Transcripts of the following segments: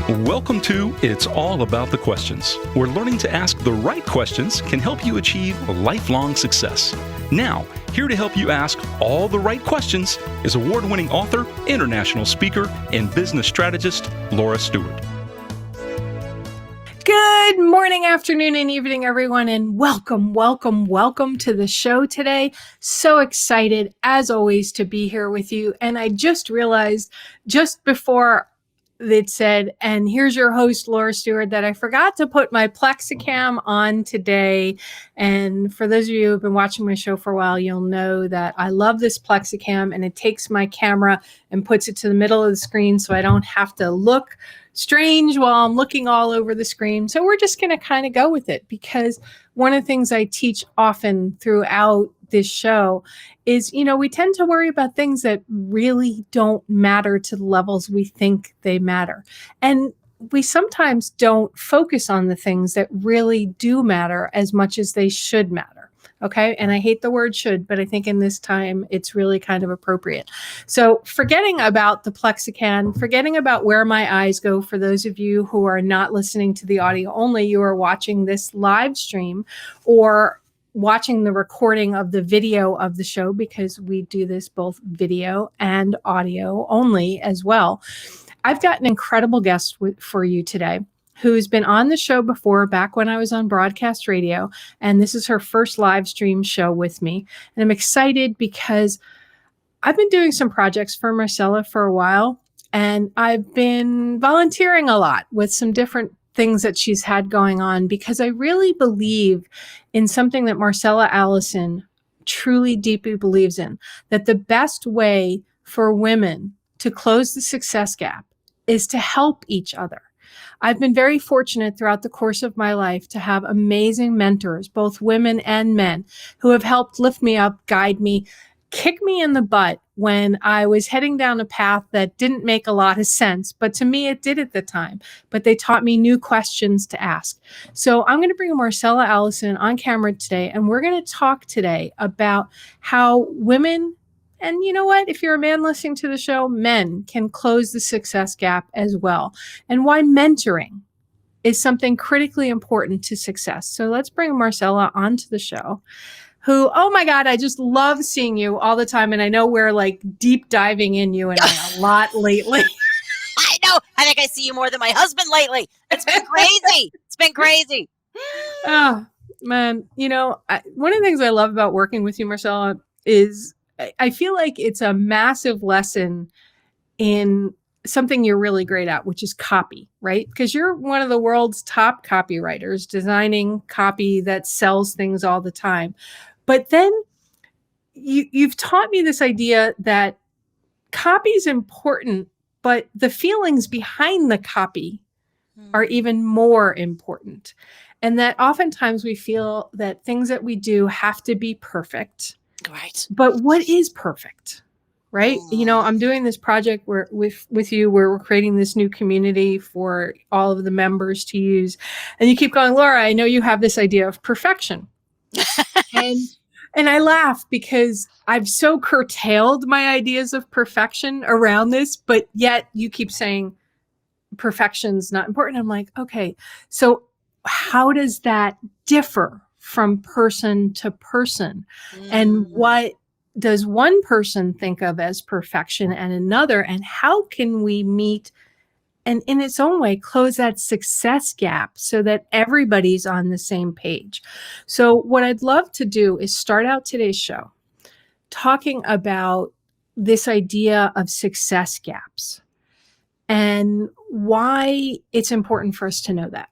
Welcome to It's All About the Questions, where learning to ask the right questions can help you achieve lifelong success. Now, here to help you ask all the right questions is award-winning author, international speaker, and business strategist, Laura Stewart. Good morning, afternoon, and evening, everyone, and welcome to the show today. So excited, as always, to be here with you. And I just realized just before it said, and here's your host, Laura Stewart, that I forgot to put my Plexicam on today. And for those of you who have been watching my show for a while, you'll know that I love this Plexicam, and it takes my camera and puts it to the middle of the screen so I don't have to look strange while I'm looking all over the screen. So we're just going to kind of go with it, because one of the things I teach often throughout this show is, we tend to worry about things that really don't matter to the levels we think they matter. And we sometimes don't focus on the things that really do matter as much as they should matter. Okay. And I hate the word should, but I think in this time, it's really kind of appropriate. So forgetting about the Plexicam, forgetting about where my eyes go, for those of you who are not listening to the audio only, you are watching this live stream or watching the recording of the video of the show, because we do this both video and audio only as well. I've got an incredible guest for you today, who's been on the show before, back when I was on broadcast radio. And this is her first live stream show with me. And I'm excited because I've been doing some projects for Marcella for a while, and I've been volunteering a lot with some different things that she's had going on, because I really believe in something that Marcella Allison truly deeply believes in, that the best way for women to close the success gap is to help each other. I've been very fortunate throughout the course of my life to have amazing mentors, both women and men, who have helped lift me up, guide me, kick me in the butt when I was heading down a path that didn't make a lot of sense, but to me it did at the time. But they taught me new questions to ask. So I'm going to bring Marcella Allison on camera today, and we're going to talk today about how women, and you know what, if you're a man listening to the show, men can close the success gap as well, and why mentoring is something critically important to success. So let's bring Marcella onto the show, who, oh my God, I just love seeing you all the time. And I know we're like deep diving in you and I a lot lately. I know. I think I see you more than my husband lately. It's been crazy. It's been crazy. Oh, man. One of the things I love about working with you, Marcella, is I feel like it's a massive lesson in something you're really great at, which is copy, right? Because you're one of the world's top copywriters, designing copy that sells things all the time. But then you've taught me this idea that copy is important, but the feelings behind the copy are even more important. And that oftentimes we feel that things that we do have to be perfect. Right. But what is perfect? Right? I'm doing this project where with you, where we're creating this new community for all of the members to use. And you keep going, Laura, I know you have this idea of perfection. And I laugh because I've so curtailed my ideas of perfection around this, but yet you keep saying perfection's not important. I'm like, okay, so how does that differ from person to person? And what does one person think of as perfection and another? And how can we meet and in its own way close that success gap so that everybody's on the same page? So what I'd love to do is start out today's show talking about this idea of success gaps and why it's important for us to know that.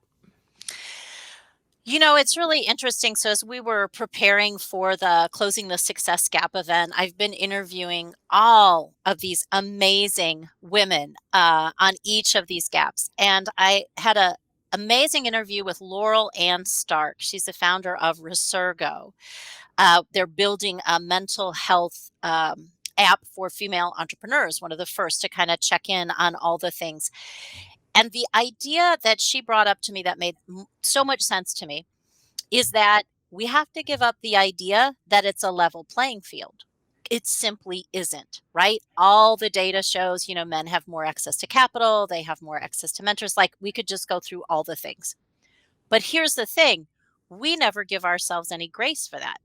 It's really interesting. So as we were preparing for the Closing the Success Gap event, I've been interviewing all of these amazing women on each of these gaps. And I had an amazing interview with Laurel Ann Stark. She's the founder of Resurgo. They're building a mental health app for female entrepreneurs, one of the first to kind of check in on all the things. And the idea that she brought up to me that made so much sense to me is that we have to give up the idea that it's a level playing field. It simply isn't, right? All the data shows, men have more access to capital, they have more access to mentors. Like, we could just go through all the things. But here's the thing, we never give ourselves any grace for that.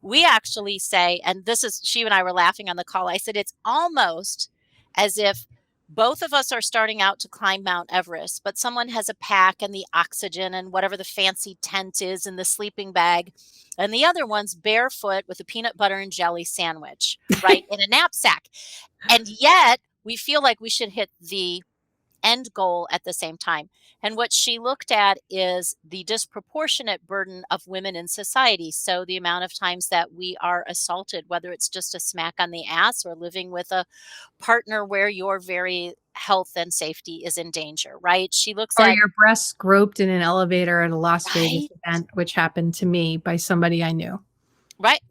We actually say, and she and I were laughing on the call, I said, it's almost as if both of us are starting out to climb Mount Everest, but someone has a pack and the oxygen and whatever the fancy tent is and the sleeping bag, and the other one's barefoot with a peanut butter and jelly sandwich, right, in a knapsack. And yet we feel like we should hit the end goal at the same time. And what she looked at is the disproportionate burden of women in society. So the amount of times that we are assaulted, whether it's just a smack on the ass or living with a partner where your very health and safety is in danger, right? She looks Or at your breasts groped in an elevator at a Las Vegas right, event, which happened to me by somebody I knew. right,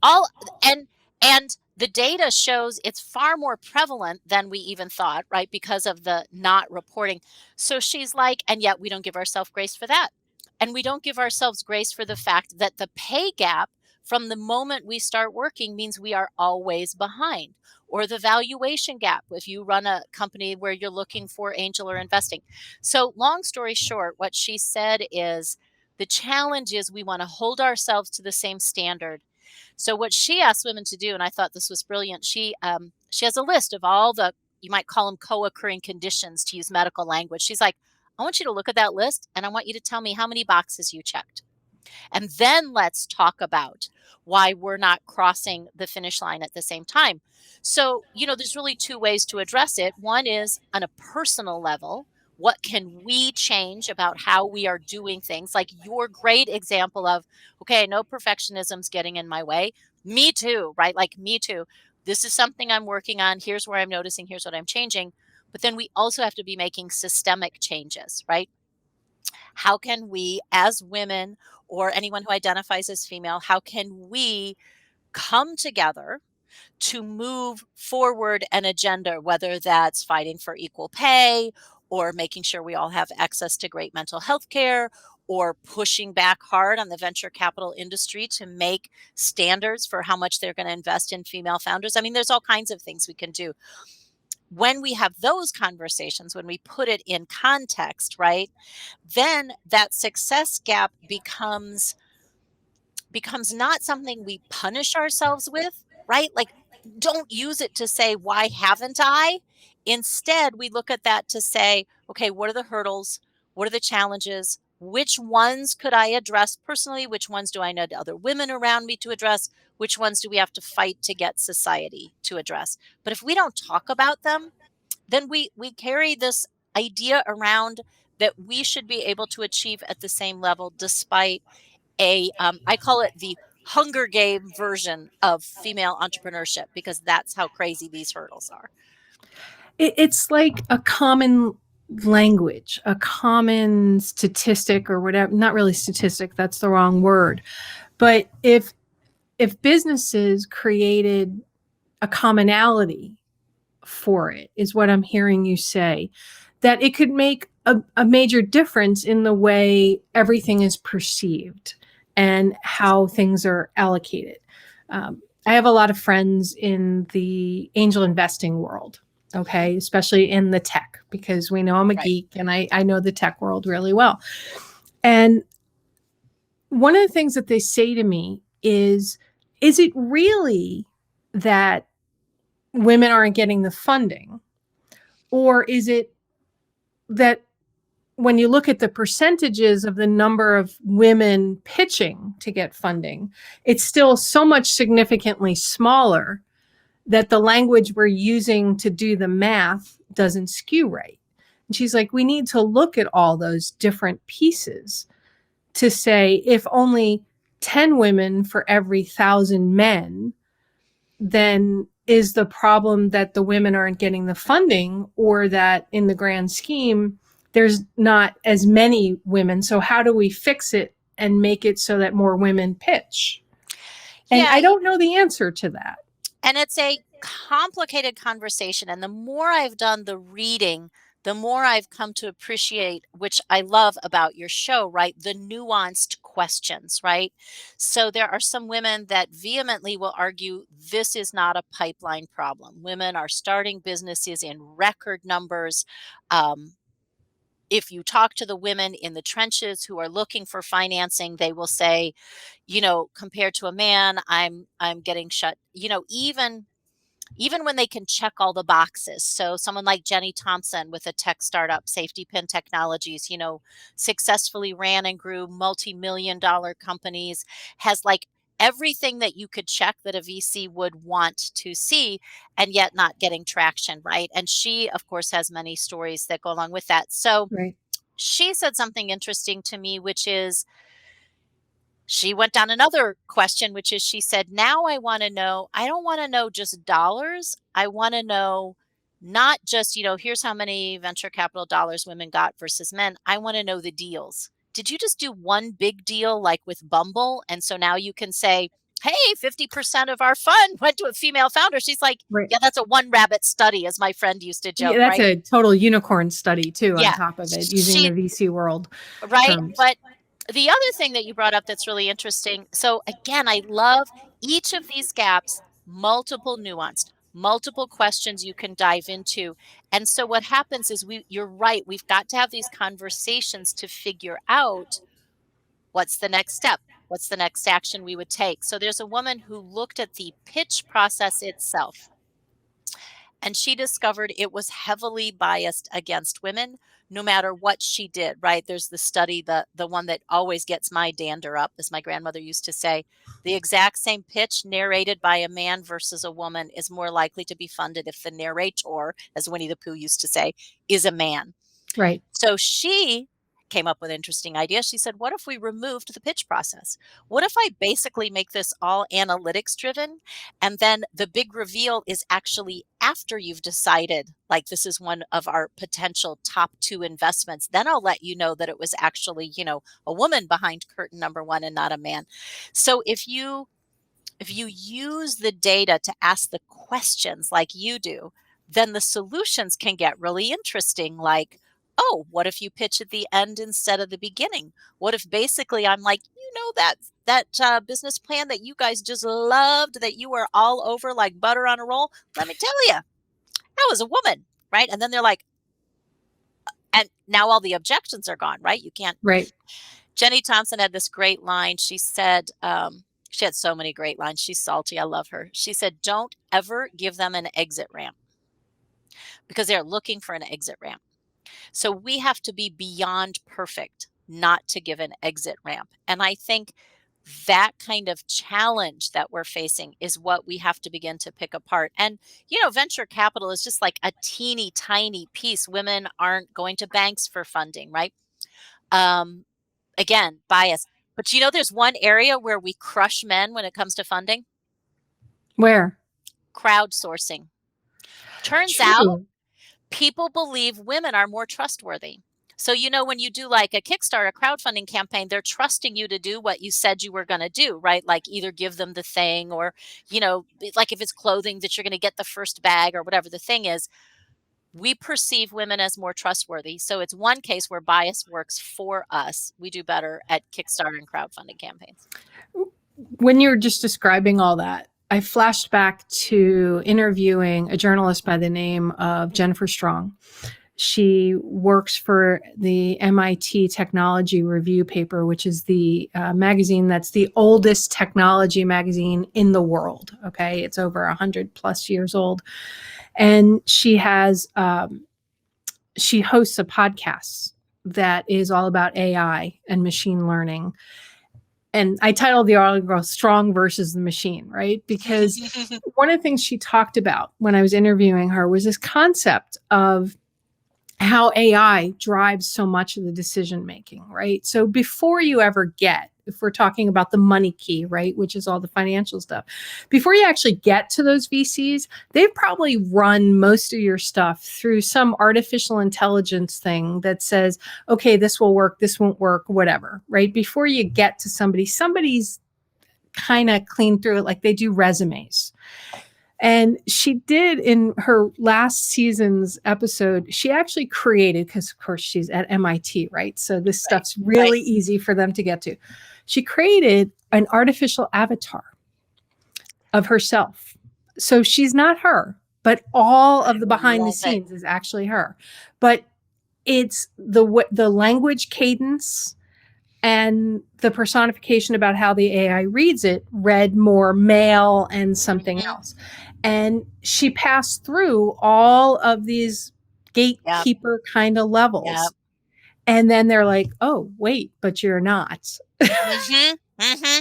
and the data shows it's far more prevalent than we even thought, right? Because of the not reporting. So she's like, and yet we don't give ourselves grace for that. And we don't give ourselves grace for the fact that the pay gap from the moment we start working means we are always behind, or the valuation gap if you run a company where you're looking for angel or investing. So long story short, what she said is the challenge is we want to hold ourselves to the same standard. So what she asked women to do, and I thought this was brilliant, she has a list of all the, you might call them co-occurring conditions, to use medical language. She's like, I want you to look at that list and I want you to tell me how many boxes you checked. And then let's talk about why we're not crossing the finish line at the same time. So, there's really two ways to address it. One is on a personal level. What can we change about how we are doing things? Like your great example of, okay, no perfectionism's getting in my way. Me too, right? Like me too. This is something I'm working on. Here's where I'm noticing. Here's what I'm changing. But then we also have to be making systemic changes, right? How can we, as women or anyone who identifies as female, how can we come together to move forward an agenda, whether that's fighting for equal pay or making sure we all have access to great mental health care, or pushing back hard on the venture capital industry to make standards for how much they're going to invest in female founders. I mean, there's all kinds of things we can do. When we have those conversations, when we put it in context, right, then that success gap becomes not something we punish ourselves with, right? Like, don't use it to say, why haven't I? Instead, we look at that to say, okay, what are the hurdles? What are the challenges? Which ones could I address personally? Which ones do I need other women around me to address? Which ones do we have to fight to get society to address? But if we don't talk about them, then we carry this idea around that we should be able to achieve at the same level despite I call it the Hunger Game version of female entrepreneurship, because that's how crazy these hurdles are. It's like a common language, a common statistic or whatever, not really statistic, that's the wrong word. But if businesses created a commonality for it, is what I'm hearing you say, that it could make a major difference in the way everything is perceived and how things are allocated. I have a lot of friends in the angel investing world, okay, especially in the tech, because we know I'm a geek and I know the tech world really well. And one of the things that they say to me is it really that women aren't getting the funding? Or is it that when you look at the percentages of the number of women pitching to get funding, it's still so much significantly smaller that the language we're using to do the math doesn't skew right? And she's like, we need to look at all those different pieces to say, if only 10 women for every 1,000 men, then is the problem that the women aren't getting the funding, or that in the grand scheme, there's not as many women? So how do we fix it and make it so that more women pitch? And I don't know the answer to that. And it's a complicated conversation. And the more I've done the reading, the more I've come to appreciate, which I love about your show, right? The nuanced questions, right? So there are some women that vehemently will argue this is not a pipeline problem. Women are starting businesses in record numbers. If you talk to the women in the trenches who are looking for financing, they will say, compared to a man, I'm getting shut, even when they can check all the boxes. So someone like Jenny Thompson with a tech startup, Safety Pin Technologies, successfully ran and grew multi-million-dollar companies, has like everything that you could check that a VC would want to see, and yet not getting traction, right? And she, of course, has many stories that go along with that. So Right. she said something interesting to me, which is, she went down another question, which is, she said, now I want to know, I don't want to know just dollars. I want to know not just, here's how many venture capital dollars women got versus men. I want to know the deals. Did you just do one big deal like with Bumble? And so now you can say, hey, 50% of our fund went to a female founder. She's like, Right. yeah, that's a one rabbit study, as my friend used to joke, Yeah, that's right? a total unicorn study too, on Yeah. top of it, using the VC world Right. terms. But the other thing that you brought up that's really interesting. So again, I love each of these gaps, multiple nuanced, multiple questions you can dive into. And so what happens is you're right. We've got to have these conversations to figure out what's the next step. What's the next action we would take? So there's a woman who looked at the pitch process itself, and she discovered it was heavily biased against women, no matter what she did, right? There's the study, the one that always gets my dander up, as my grandmother used to say. The exact same pitch narrated by a man versus a woman is more likely to be funded if the narrator, as Winnie the Pooh used to say, is a man. Right. So she came up with an interesting idea. She said, what if we removed the pitch process? What if I basically make this all analytics driven? And then the big reveal is actually after you've decided, like, this is one of our potential top 2 investments. Then I'll let you know that it was actually, a woman behind curtain number 1 and not a man. So if you use the data to ask the questions like you do, then the solutions can get really interesting. Like, oh, what if you pitch at the end instead of the beginning? What if basically I'm like, that business plan that you guys just loved, that you were all over like butter on a roll? Let me tell you, that was a woman, right? And then they're like, and now all the objections are gone, right? You can't. Right. Jenny Thompson had this great line. She said, she had so many great lines. She's salty. I love her. She said, don't ever give them an exit ramp, because they're looking for an exit ramp. So we have to be beyond perfect not to give an exit ramp. And I think that kind of challenge that we're facing is what we have to begin to pick apart. And, venture capital is just like a teeny tiny piece. Women aren't going to banks for funding, right? Again, bias. But there's one area where we crush men when it comes to funding. Where? Crowdsourcing. Turns out people believe women are more trustworthy. So, when you do like a Kickstarter crowdfunding campaign, they're trusting you to do what you said you were going to do, right? Like either give them the thing or, like if it's clothing, that you're going to get the first bag or whatever the thing is. We perceive women as more trustworthy. So it's one case where bias works for us. We do better at Kickstarter and crowdfunding campaigns. When you were just describing all that, I flashed back to interviewing a journalist by the name of Jennifer Strong. She works for the MIT Technology Review paper, which is the magazine that's the oldest technology magazine in the world. Okay, it's over 100 plus years old. And she has, she hosts a podcast that is all about AI and machine learning. And I titled the article Strong versus the Machine, right? Because one of the things she talked about when I was interviewing her was this concept of how AI drives so much of the decision making, right? So before you ever get, if we're talking about the money key, right, which is all the financial stuff, before you actually get to those VCs, they've probably run most of your stuff through some artificial intelligence thing that says, okay, this will work, this won't work, whatever, right? Before you get to somebody's kind of cleaned through it, like they do resumes. And she did in her last season's episode, she actually created, because of course she's at MIT, right? So this Right. stuff's really easy for them to get to. She created an artificial avatar of herself. So she's not her, but all of the behind the scenes is actually her. But it's the language cadence and the personification about how the AI reads it read more male and something else. And she passed through all of these gatekeeper kind of levels. Yep. And then they're like, oh, wait, but you're not. Mm-hmm.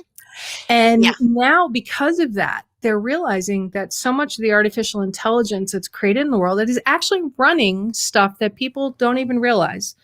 And now, because of that, they're realizing that so much of the artificial intelligence that's created in the world that is actually running stuff that people don't even realize,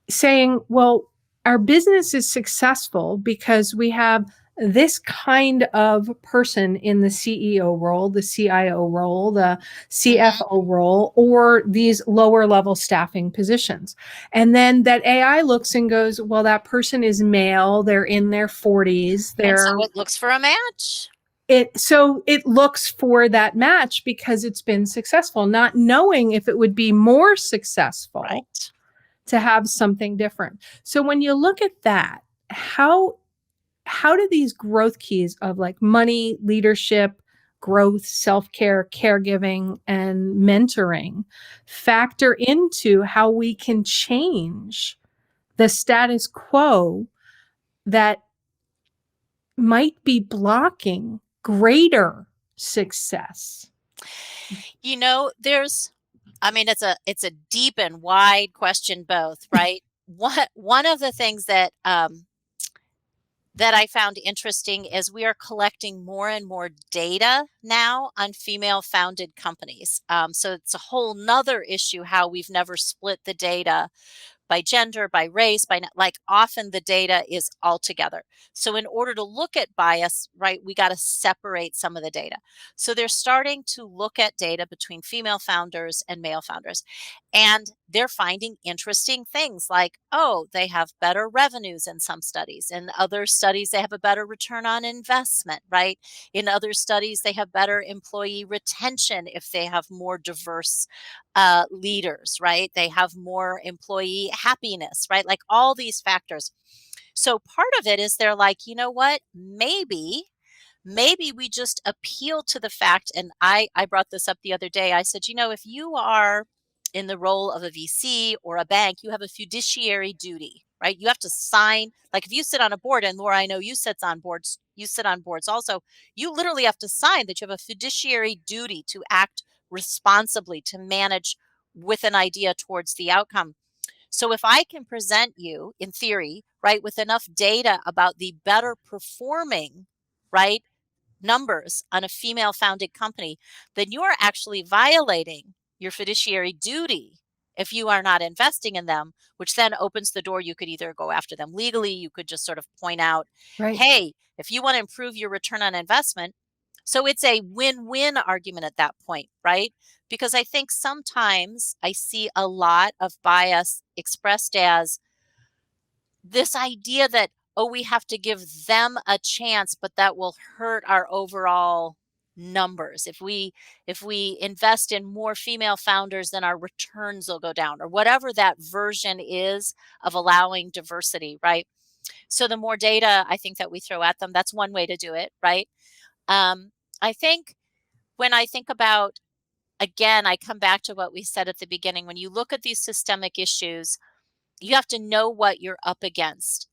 saying, well, our business is successful because we have this kind of person in the CEO role, the CIO role, the CFO role, or these lower level staffing positions. And then that AI looks and goes, well, that person is male, they're in their 40s. And so it looks for a match. So it looks for that match because it's been successful, not knowing if it would be more successful to have something different. So when you look at that, how do these growth keys of like money, leadership, growth, self-care, caregiving, and mentoring factor into how we can change the status quo that might be blocking greater success? You know, it's a deep and wide question both, right? One of the things that that I found interesting is we are collecting more and more data now on female founded companies. So it's a whole nother issue how we've never split the data by gender, by race, like often the data is all together. So in order to look at bias, right, we got to separate some of the data. So they're starting to look at data between female founders and male founders. And they're finding interesting things like, oh, they have better revenues in some studies. In other studies, they have a better return on investment, right? In other studies, they have better employee retention if they have more diverse leaders, right? They have more employee happiness, right? Like all these factors. So part of it is they're like, you know what? Maybe we just appeal to the fact, and I brought this up the other day. I said, you know, if you are in the role of a VC or a bank, you have a fiduciary duty, right? You have to sign, like if you sit on a board, and Laura, I know you sit on boards also, you literally have to sign that you have a fiduciary duty to act responsibly, to manage with an idea towards the outcome. So if I can present you, in theory, right, with enough data about the better performing, right, numbers on a female founded company, then you're actually violating your fiduciary duty if you are not investing in them, which then opens the door. You could either go after them legally, you could just sort of point out, hey, if you want to improve your return on investment. So it's a win-win argument at that point, right? Because I think sometimes I see a lot of bias expressed as this idea that, oh, we have to give them a chance, but that will hurt our overall numbers. If we invest in more female founders, then our returns will go down, or whatever that version is of allowing diversity, right? So the more data I think that we throw at them, that's one way to do it, right? I think when I think about, again, I come back to what we said at the beginning. When you look at these systemic issues, you have to know what you're up against.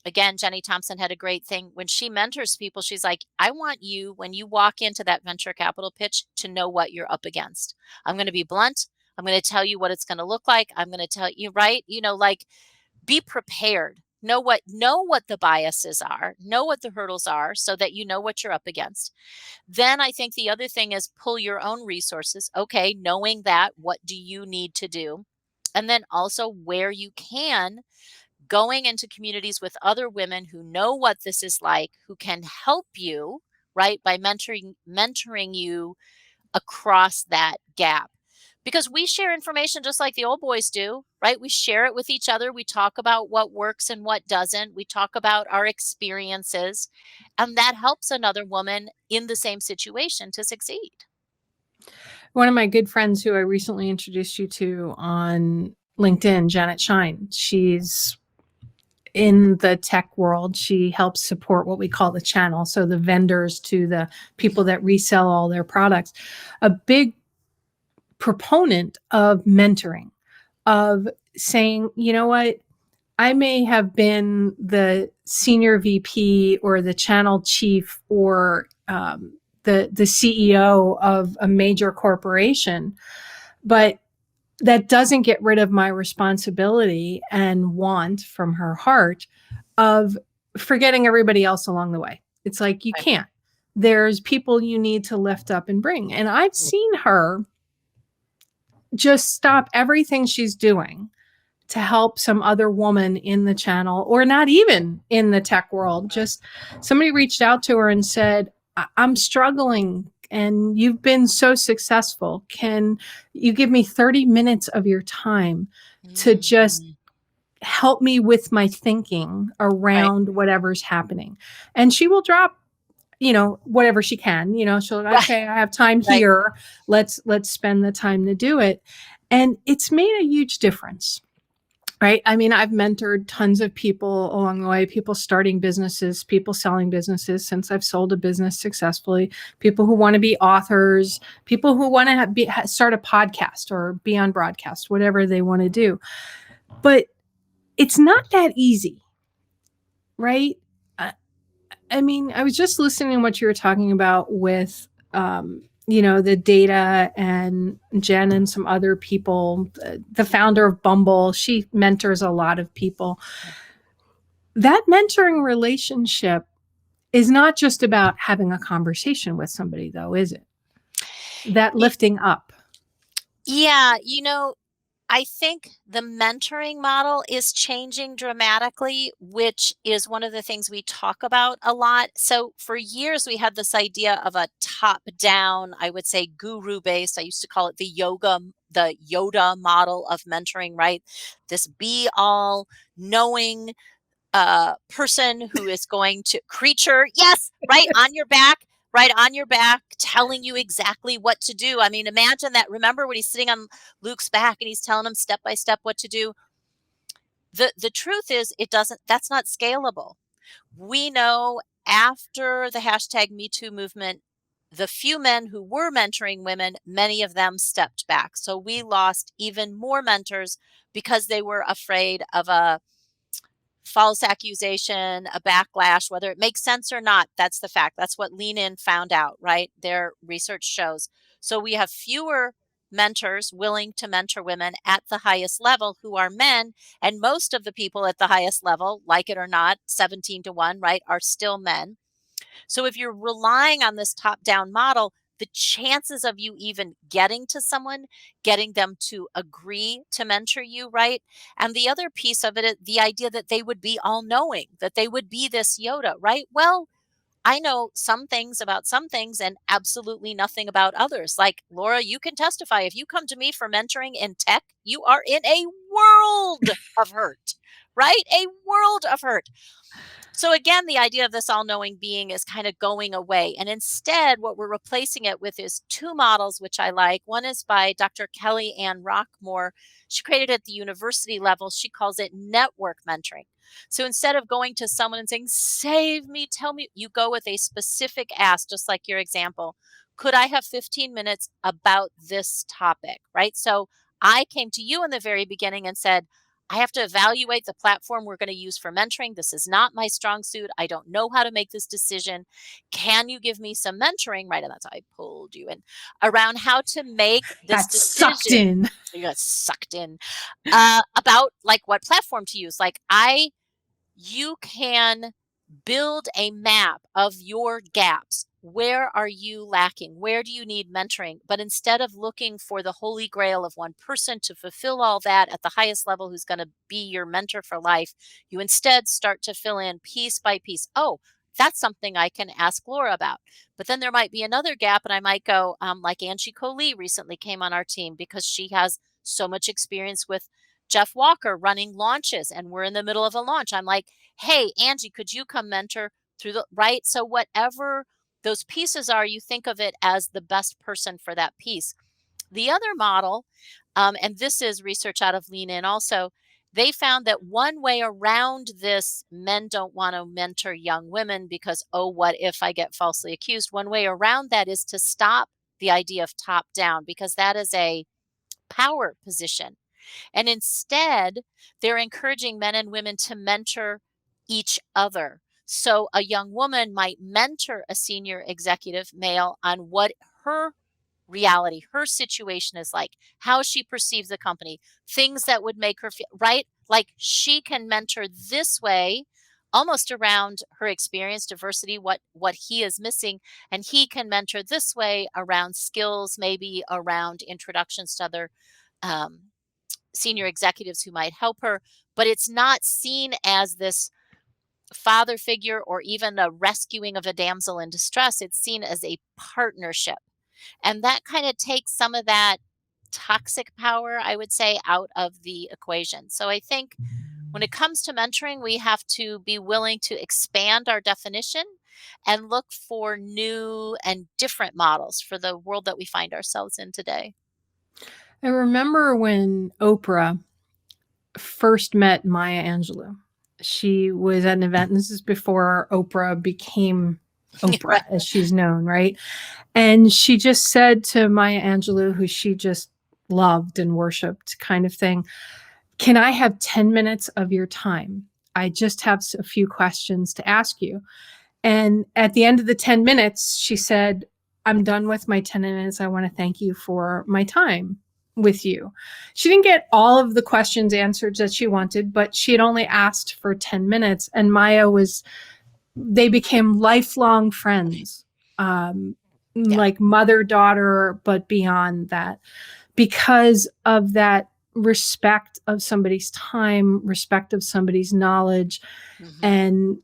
Again, Jenny Thompson had a great thing. When she mentors people, she's like, I want you, when you walk into that venture capital pitch, to know what you're up against. I'm going to be blunt. I'm going to tell you what it's going to look like. I'm going to tell you, right? You know, like, be prepared. Know what the biases are, know what the hurdles are, so that you know what you're up against. Then I think the other thing is pull your own resources. Okay, knowing that, what do you need to do? And then also, where you can, going into communities with other women who know what this is like, who can help you, right, by mentoring you across that gap. Because we share information just like the old boys do, right? We share it with each other. We talk about what works and what doesn't. We talk about our experiences, and that helps another woman in the same situation to succeed. One of my good friends who I recently introduced you to on LinkedIn, Janet Shine, she's in the tech world. She helps support what we call the channel. So the vendors to the people that resell all their products. A big proponent of mentoring, of saying, you know what, I may have been the senior VP or the channel chief or the CEO of a major corporation, but that doesn't get rid of my responsibility and want from her heart of forgetting everybody else along the way. It's like, you can't. There's people you need to lift up and bring. And I've seen her just stop everything she's doing to help some other woman in the channel, or not even in the tech world. Just somebody reached out to her and said, I'm struggling and you've been so successful. Can you give me 30 minutes of your time to just help me with my thinking around whatever's happening? And she will drop, whatever she can, she'll, okay, I have time here. Let's spend the time to do it. And it's made a huge difference. Right. I mean, I've mentored tons of people along the way, people starting businesses, people selling businesses since I've sold a business successfully, people who want to be authors, people who want to start a podcast or be on broadcast, whatever they want to do. But it's not that easy. Right. I mean, I was just listening to what you were talking about with, the data, and Jen and some other people, the founder of Bumble, she mentors a lot of people. That mentoring relationship is not just about having a conversation with somebody, though, is it? That lifting up. Yeah. I think the mentoring model is changing dramatically, which is one of the things we talk about a lot. So for years, we had this idea of a top-down, I would say guru-based, I used to call it the Yoda model of mentoring, right? This be-all knowing person who is going to creature, yes, right on your back, telling you exactly what to do. I mean, imagine that. Remember when he's sitting on Luke's back and he's telling him step by step what to do? The truth is, that's not scalable. We know after the hashtag #MeToo movement, the few men who were mentoring women, many of them stepped back. So we lost even more mentors because they were afraid of a false accusation, a backlash, whether it makes sense or not. That's the fact. That's what Lean In found out, right? Their research shows. So we have fewer mentors willing to mentor women at the highest level who are men. And most of the people at the highest level, like it or not, 17-1, right, are still men. So if you're relying on this top-down model, the chances of you even getting to someone, getting them to agree to mentor you, right? And the other piece of it, the idea that they would be all-knowing, that they would be this Yoda, right? Well, I know some things about some things and absolutely nothing about others. Like, Laura, you can testify. If you come to me for mentoring in tech, you are in a world of hurt, right? A world of hurt. So again, the idea of this all-knowing being is kind of going away. And instead, what we're replacing it with is two models, which I like. One is by Dr. Kelly Ann Rockmore. She created it at the university level. She calls it network mentoring. So instead of going to someone and saying, save me, tell me, you go with a specific ask, just like your example. Could I have 15 minutes about this topic, right? So I came to you in the very beginning and said, I have to evaluate the platform we're going to use for mentoring. This is not my strong suit. I don't know how to make this decision. Can you give me some mentoring? Right. And that's how I pulled you in around how to make this decision. Sucked in. You got sucked in about like what platform to use. You can build a map of your gaps. Where are you lacking? Where do you need mentoring? But instead of looking for the holy grail of one person to fulfill all that at the highest level who's going to be your mentor for life, you instead start to fill in piece by piece. Oh, that's something I can ask Laura about. But then there might be another gap, and I might go, like Angie Coley recently came on our team because she has so much experience with Jeff Walker running launches, and we're in the middle of a launch. I'm like, hey, Angie, could you come mentor through the, right? So whatever those pieces are, you think of it as the best person for that piece. The other model, and this is research out of Lean In also, they found that one way around this, men don't want to mentor young women because, oh, what if I get falsely accused? One way around that is to stop the idea of top down, because that is a power position. And instead, they're encouraging men and women to mentor each other. So a young woman might mentor a senior executive male on what her reality, her situation is like, how she perceives the company, things that would make her feel right. Like she can mentor this way, almost around her experience, diversity, what he is missing, and he can mentor this way around skills, maybe around introductions to other senior executives who might help her. But it's not seen as this father figure or even a rescuing of a damsel in distress. It's seen as a partnership. And that kind of takes some of that toxic power, I would say, out of the equation. So I think when it comes to mentoring, we have to be willing to expand our definition and look for new and different models for the world that we find ourselves in today. I remember when Oprah first met Maya Angelou. She was at an event, and this is before Oprah became Oprah, Right. as she's known, right? And she just said to Maya Angelou, who she just loved and worshiped, kind of thing, can I have 10 minutes of your time? I just have a few questions to ask you. And at the end of the 10 minutes, she said, I'm done with my 10 minutes. I want to thank you for my time with you. She didn't get all of the questions answered that she wanted, but she had only asked for 10 minutes. And Maya they became lifelong friends, like mother-daughter, but beyond that, because of that respect of somebody's time, respect of somebody's knowledge, and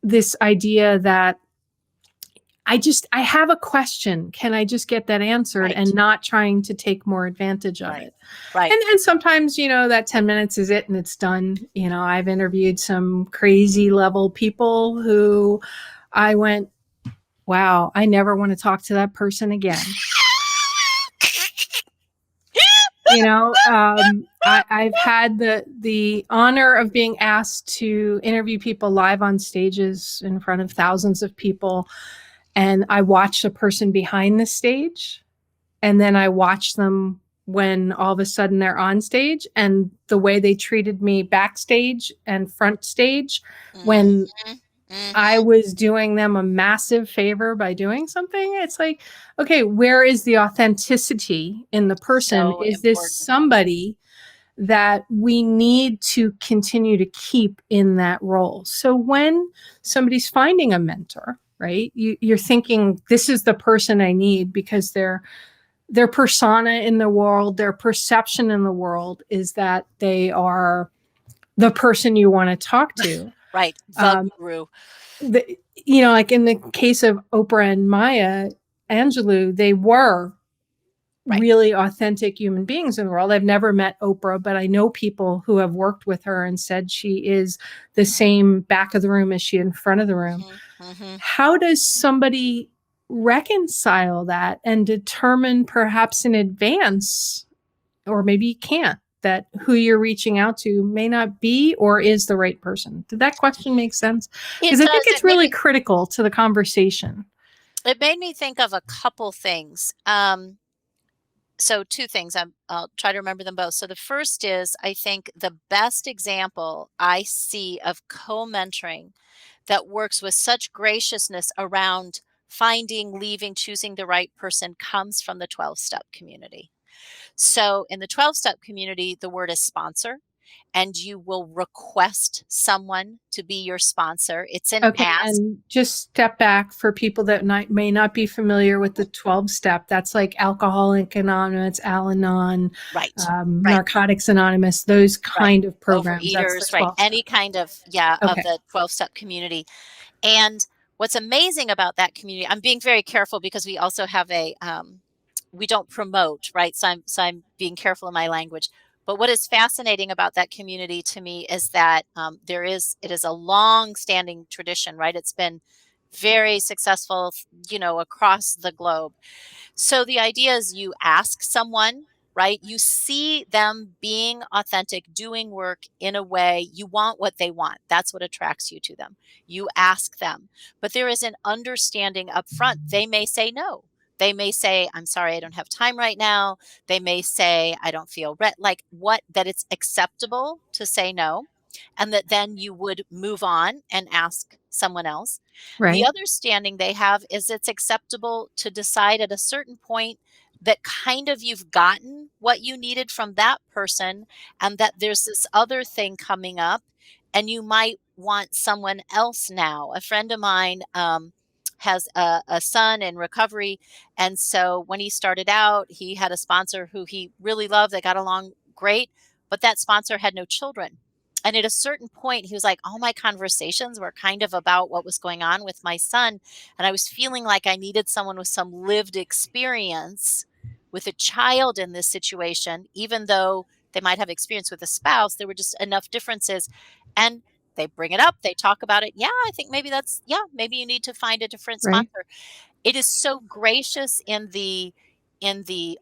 this idea that I have a question. Can I just get that answered? Right. And not trying to take more advantage of Right. it. Right. And sometimes, that 10 minutes is it and it's done. I've interviewed some crazy level people who I went, wow, I never want to talk to that person again. I've had the honor of being asked to interview people live on stages in front of thousands of people. And I watch a person behind the stage, and then I watch them when all of a sudden they're on stage, and the way they treated me backstage and front stage when I was doing them a massive favor by doing something. It's like, okay, where is the authenticity in the person? So is important. This somebody that we need to continue to keep in that role? So when somebody's finding a mentor, right, you're thinking, this is the person I need, because their persona in the world, their perception in the world is that they are the person you want to talk to. Right. The guru. Like in the case of Oprah and Maya Angelou, they were really authentic human beings in the world. I've never met Oprah, but I know people who have worked with her and said she is the same back of the room as she in front of the room. How does somebody reconcile that and determine perhaps in advance, or maybe you can't, that who you're reaching out to may not be or is the right person? Did that question make sense? Because I think it's really critical to the conversation. It made me think of a couple things. So two things, I'll try to remember them both. So the first is, I think the best example I see of co-mentoring that works with such graciousness around finding, leaving, choosing the right person comes from the 12-step community. So in the 12-step community, the word is sponsor, and you will request someone to be your sponsor. It's an ask. And just step back for people that may not be familiar with the 12-step. That's like Alcoholics Anonymous, Al-Anon, Narcotics Anonymous, those kind of programs. Overeaters, any kind of, of the 12-step community. And what's amazing about that community, I'm being very careful because we also have we don't promote, right? So I'm being careful in my language. But what is fascinating about that community to me is that it is a long-standing tradition, right? It's been very successful, across the globe. So the idea is you ask someone, right? You see them being authentic, doing work in a way you want what they want. That's what attracts you to them. You ask them, but there is an understanding up front. They may say no. They may say, I'm sorry, I don't have time right now. They may say, I don't feel like that it's acceptable to say no, and that then you would move on and ask someone else. The Right. other standing they have is it's acceptable to decide at a certain point that kind of you've gotten what you needed from that person, and that there's this other thing coming up and you might want someone else now. A friend of mine has a son in recovery. And so when he started out, he had a sponsor who he really loved. They got along great, but that sponsor had no children. And at a certain point, he was like, all my conversations were kind of about what was going on with my son. And I was feeling like I needed someone with some lived experience with a child in this situation, even though they might have experience with a spouse. There were just enough differences. And they bring it up, they talk about it. Yeah, I think maybe you need to find a different Right. sponsor. It is so gracious in the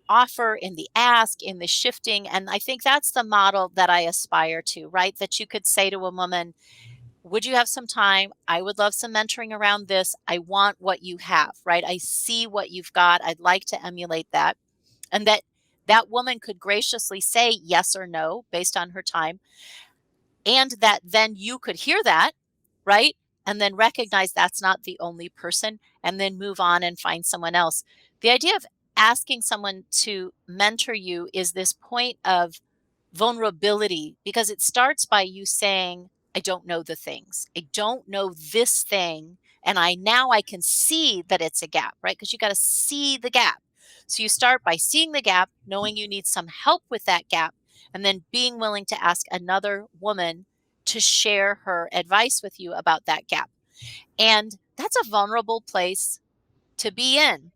offer, in the ask, in the shifting. And I think that's the model that I aspire to, right? That you could say to a woman, would you have some time? I would love some mentoring around this. I want what you have, right? I see what you've got. I'd like to emulate that. And that woman could graciously say yes or no based on her time. And that then you could hear that, right? And then recognize that's not the only person, and then move on and find someone else. The idea of asking someone to mentor you is this point of vulnerability, because it starts by you saying, I don't know the things. I don't know this thing. And I can see that it's a gap, right? Because you got to see the gap. So you start by seeing the gap, knowing you need some help with that gap, and then being willing to ask another woman to share her advice with you about that gap. And that's a vulnerable place to be in.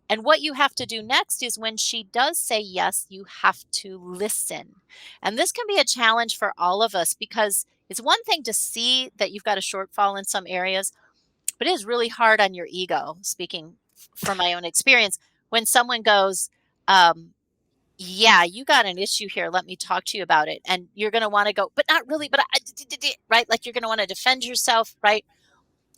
And what you have to do next is when she does say yes, you have to listen. And this can be a challenge for all of us, because it's one thing to see that you've got a shortfall in some areas, but it is really hard on your ego, speaking from my own experience, when someone goes, yeah, you got an issue here. Let me talk to you about it. And you're going to want to go, but not really, right? Like you're going to want to defend yourself, right?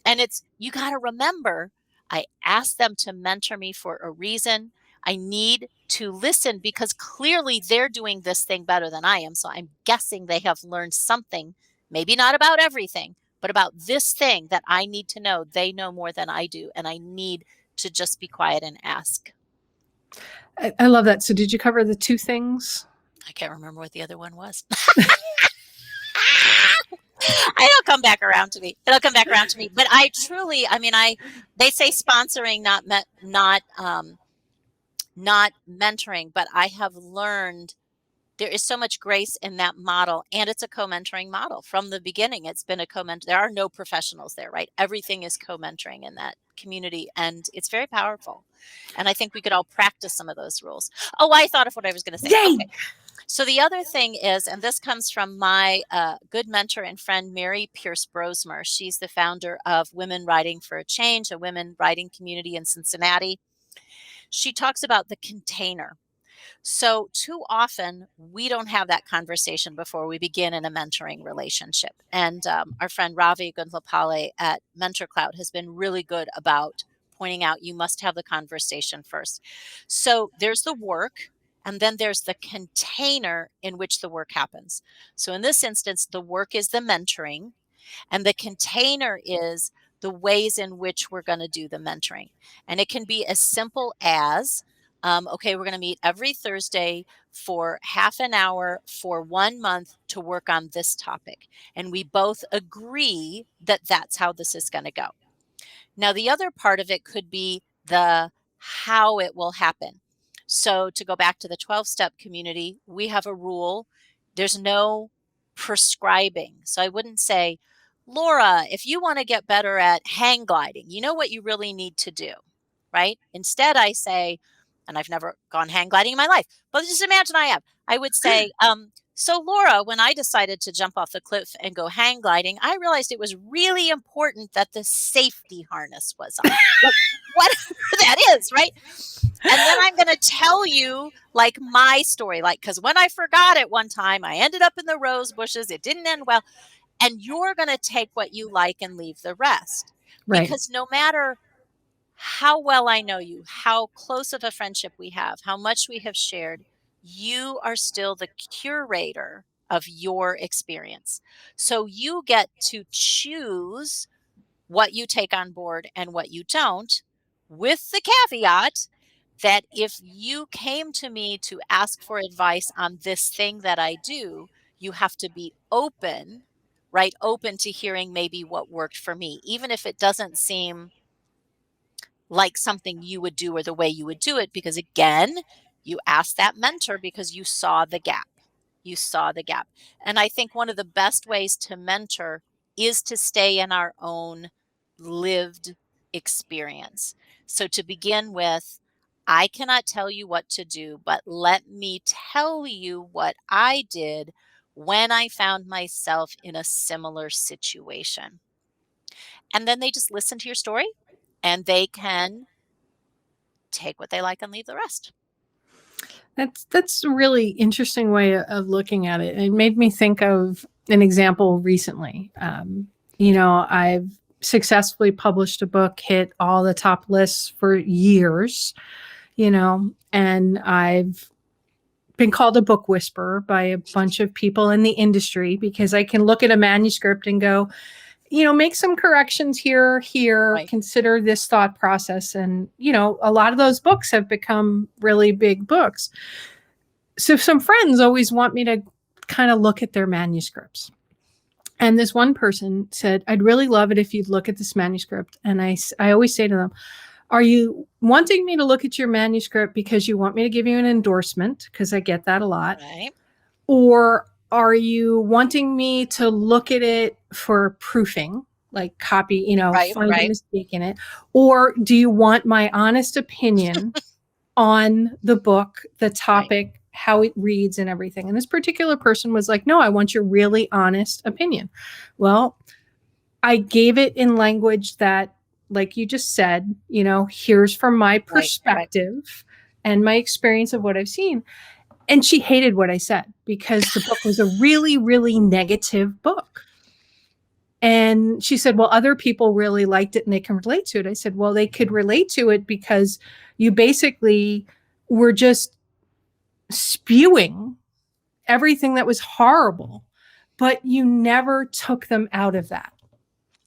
And you got to remember, I asked them to mentor me for a reason. I need to listen because clearly they're doing this thing better than I am. So I'm guessing they have learned something, maybe not about everything, but about this thing that I need to know. They know more than I do. And I need to just be quiet and ask. I love that. So did you cover the two things? I can't remember what the other one was. It'll come back around to me. It'll come back around to me. But I truly, they say sponsoring, not mentoring, but I have learned there is so much grace in that model, and it's a co-mentoring model from the beginning. It's been a co-mentor. There are no professionals there, right? Everything is co-mentoring in that community, and it's very powerful. And I think we could all practice some of those rules. Oh, I thought of what I was going to say. Yay! Okay. So the other thing is, and this comes from my good mentor and friend, Mary Pierce Brosmer. She's the founder of Women Writing for a Change, a women writing community in Cincinnati. She talks about the container. So too often we don't have that conversation before we begin in a mentoring relationship. And our friend Ravi Gundlapalli at Mentor Cloud has been really good about pointing out you must have the conversation first. So there's the work, and then there's the container in which the work happens. So in this instance, the work is the mentoring, and the container is the ways in which we're going to do the mentoring. And it can be as simple as, okay, we're going to meet every Thursday for half an hour for 1 month to work on this topic. And we both agree that that's how this is going to go. Now, the other part of it could be the how it will happen. So to go back to the 12-step community, we have a rule. There's no prescribing. So I wouldn't say, Laura, if you want to get better at hang gliding, you know what you really need to do, right? Instead, I say, and I've never gone hang gliding in my life, but just imagine I have. I would say, so Laura, when I decided to jump off the cliff and go hang gliding, I realized it was really important that the safety harness was on. Like, whatever that is, right? And then I'm going to tell you like my story, like, because when I forgot it one time, I ended up in the rose bushes. It didn't end well. And you're going to take what you like and leave the rest. Right. Because no matter how well I know you, how close of a friendship we have, how much we have shared, you are still the curator of your experience. So you get to choose what you take on board and what you don't, with the caveat that if you came to me to ask for advice on this thing that I do, you have to be open, right? Open to hearing maybe what worked for me, even if it doesn't seem like something you would do or the way you would do it, because again, you asked that mentor because you saw the gap. You saw the gap. And I think one of the best ways to mentor is to stay in our own lived experience. So to begin with, I cannot tell you what to do, but let me tell you what I did when I found myself in a similar situation. And then they just listen to your story and they can take what they like and leave the rest. That's a really interesting way of looking at it. It made me think of an example recently. I've successfully published a book, hit all the top lists for years, and I've been called a book whisperer by a bunch of people in the industry because I can look at a manuscript and go, make some corrections here, Right. consider this thought process. And, a lot of those books have become really big books. So some friends always want me to kind of look at their manuscripts. And this one person said, I'd really love it if you'd look at this manuscript. And I always say to them, are you wanting me to look at your manuscript because you want me to give you an endorsement? Because I get that a lot. Right. Or are you wanting me to look at it for proofing, like copy, find a mistake in it? Or do you want my honest opinion on the book, the topic, how it reads and everything? And this particular person was like, no, I want your really honest opinion. Well, I gave it in language that, like you just said, here's from my perspective and my experience of what I've seen. And she hated what I said because the book was a really, really negative book. And she said, well, other people really liked it and they can relate to it. I said, well, they could relate to it because you basically were just spewing everything that was horrible, but you never took them out of that.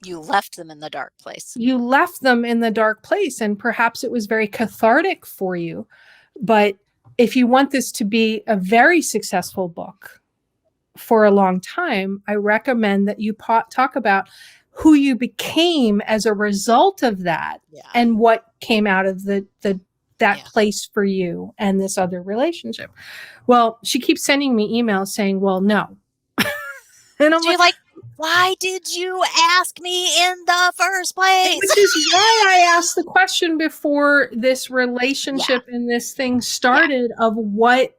You left them in the dark place. You left them in the dark place, and perhaps it was very cathartic for you. But if you want this to be a very successful book for a long time, I recommend that you talk about who you became as a result of that and what came out of that place for you and this other relationship. Well, she keeps sending me emails saying, well, no. And I'm like, why did you ask me in the first place? Which is why I asked the question before this relationship and this thing started of what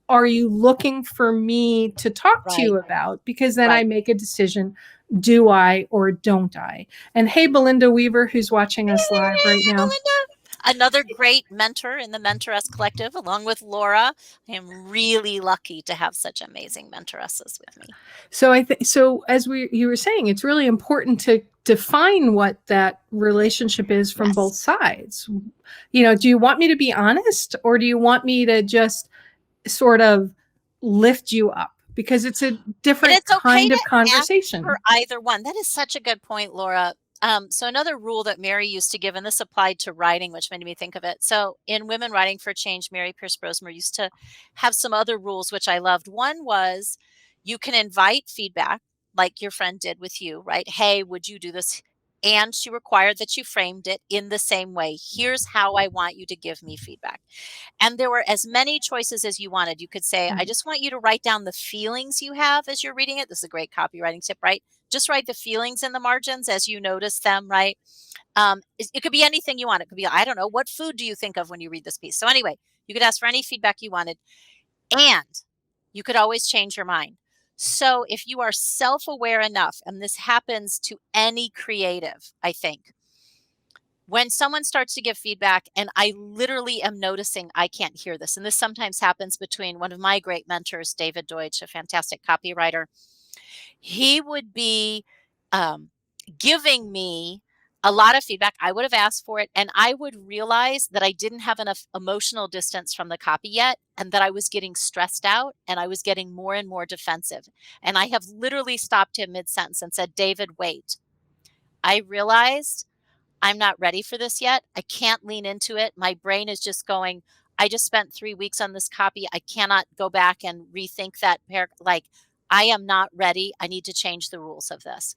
are you looking for me to talk to you about? Because then I make a decision, do I or don't I? And hey, Belinda Weaver, who's watching us live right now. Belinda. Another great mentor in the Mentoress Collective, along with Laura. I am really lucky to have such amazing mentoresses with me. So as you were saying, it's really important to define what that relationship is from both sides. Do you want me to be honest, or do you want me to just sort of lift you up? Because it's a different kind of conversation. For either one. That is such a good point, Laura. So another rule that Mary used to give, and this applied to writing, which made me think of it. So in Women Writing for Change, Mary Pierce Brosmer used to have some other rules, which I loved. One was you can invite feedback like your friend did with you, right? Hey, would you do this? And she required that you framed it in the same way. Here's how I want you to give me feedback. And there were as many choices as you wanted. You could say, I just want you to write down the feelings you have as you're reading it. This is a great copywriting tip, right? just write the feelings in the margins as you notice them, right? It could be anything you want. It could be, I don't know, what food do you think of when you read this piece? So anyway, you could ask for any feedback you wanted, and you could always change your mind. So if you are self-aware enough, and this happens to any creative, I think, when someone starts to give feedback and I literally am noticing I can't hear this, and this sometimes happens between one of my great mentors, David Deutsch, a fantastic copywriter, he would be giving me a lot of feedback. I would have asked for it, and I would realize that I didn't have enough emotional distance from the copy yet, and that I was getting stressed out and I was getting more and more defensive. And I have literally stopped him mid-sentence and said, David, wait. I realized I'm not ready for this yet. I can't lean into it. My brain is just going, I just spent 3 weeks on this copy. I cannot go back and rethink that. Like, I am not ready. I need to change the rules of this.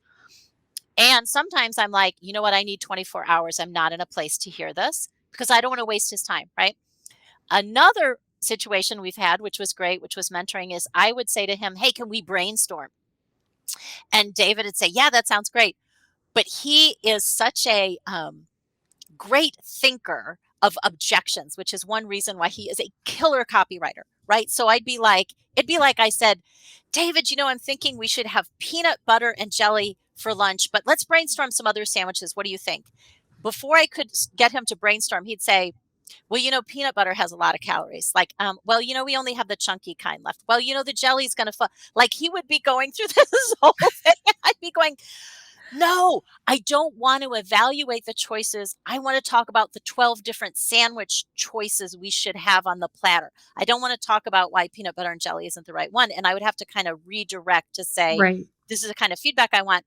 And sometimes I'm like, you know what? I need 24 hours. I'm not in a place to hear this because I don't want to waste his time, right? Another situation we've had, which was great, which was mentoring, is I would say to him, hey, can we brainstorm? And David would say, yeah, that sounds great. But he is such a great thinker of objections, which is one reason why he is a killer copywriter, right? So it'd be like I said, David, you know, I'm thinking we should have peanut butter and jelly for lunch, but let's brainstorm some other sandwiches. What do you think? Before I could get him to brainstorm, he'd say, well, you know, peanut butter has a lot of calories. Like, well, you know, we only have the chunky kind left. Well, you know, the jelly's going to like he would be going through this whole thing. I'd be going, no, I don't want to evaluate the choices. I want to talk about the 12 different sandwich choices we should have on the platter. I don't want to talk about why peanut butter and jelly isn't the right one. And I would have to kind of redirect to say, Right. this is the kind of feedback I want.